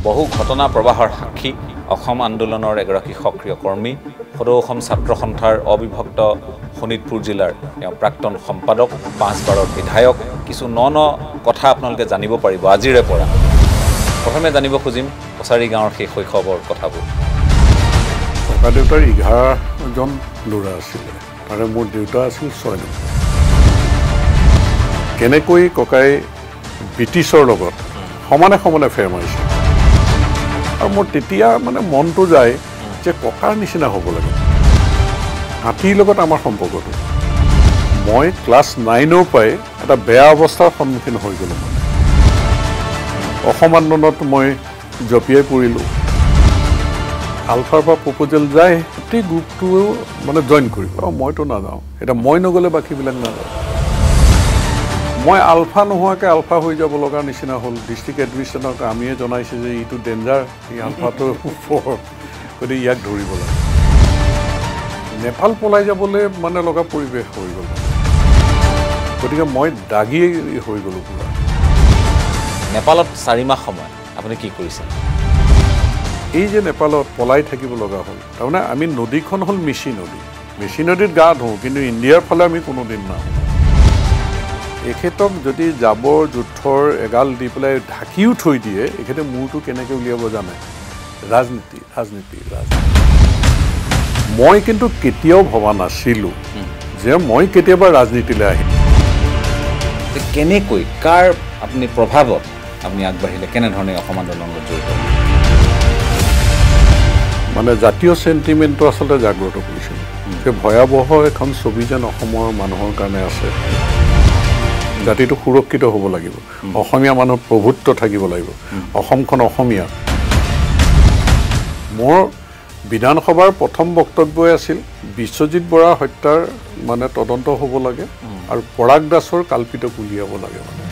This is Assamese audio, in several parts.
বহু ঘটনা প্ৰবাহৰ সাক্ষী অসম আন্দোলনৰ এগৰাকী সক্ৰিয় কৰ্মী সদৌ অসম ছাত্ৰ সন্থাৰ অবিভক্ত শোণিতপুৰ জিলাৰ প্ৰাক্তন সম্পাদক 5 বাৰৰ বিধায়ক কিছু ন কথা আপোনালোকে জানিব পাৰিব আজিৰে পৰা প্ৰথমে জানিব খুজিম কছাৰী গাঁৱৰ সেই শৈশৱৰ কথাবোৰ ককা দেউতাৰ 11জন ল'ৰা আছিলে তাৰে মোৰ দেউতা আছিল 6 জন কেনেকৈ ককাই ব্ৰিটিছৰ লগত সমানে ফেৰ মাৰিছে আৰু মোৰ তেতিয়া মানে মনটো যায় যে ককাৰ নিচিনা হ'ব লাগে হাতীৰ লগত আমাৰ সম্পৰ্কটো মই ক্লাছ 9 পৰাই এটা বেয়া অৱস্থাৰ সন্মুখীন হৈ গ'লো মানে অসম আন্দোলনত মই জপিয়াই পৰিলোঁ আলফাৰ পৰা প্ৰপ'জেল যায় গোটেই গ্ৰুপটো মানে জইন কৰিব আৰু মইতো নাযাওঁ এতিয়া মই নগ'লে বাকীবিলাক নাযাওঁ মই আলফা নোহোৱাকৈ আলফা হৈ যাব লগা নিচিনা হ'ল ডিষ্ট্ৰিক্ট এডমিনিষ্ট্ৰেশ্যনক আমিয়ে জনাইছে যে এইটো ডেঞ্জাৰ এই আলফাটো গতিকে ইয়াক ধৰিব লাগে নেপাল পলাই যাবলৈ মানে লগা পৰিৱেশ হৈ গ'ল গতিকে মই দাগী হৈ গ'লোঁ পুৰা নেপালত 4 মাহ সময় আপুনি কি কৰিছে এই যে নেপালত পলাই থাকিব লগা হ'ল তাৰমানে আমি নদীখন হ'ল মিচি নদীত গা ধোওঁ কিন্তু ইণ্ডিয়াৰ ফালে আমি কোনোদিন নাহোঁ এখেতক যদি জাবৰ জোঁথৰ এগাল দি পেলাই ঢাকিও থৈ দিয়ে এখেতে মূৰটো কেনেকৈ উলিয়াব জানে ৰাজনীতি মই কিন্তু কেতিয়াও ভবা নাছিলোঁ যে মই কেতিয়াবা ৰাজনীতিলৈ আহিম কেনেকৈ কাৰ আপুনি প্ৰভাৱত আপুনি আগবাঢ়িলে কেনেধৰণে অসম আন্দোলনত জড়িত মানে জাতীয় চেণ্টিমেণ্টটো আচলতে জাগ্ৰত কৰিছিল যে ভয়াৱহ এখন ছবি যেন অসমৰ মানুহৰ কাৰণে আছে জাতিটো সুৰক্ষিত হ'ব লাগিব অসমীয়া মানুহৰ প্ৰভুত্ব থাকিব লাগিব অসমখন অসমীয়া মোৰ বিধানসভাৰ প্ৰথম বক্তব্যই আছিল বিশ্বজিৎ বৰা হত্যাৰ মানে তদন্ত হ'ব লাগে আৰু পৰাগ দাসৰ কাল্পিতক উলিয়াব লাগে মানে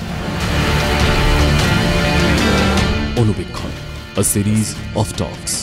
অনুবীক্ষণ, a series of talks.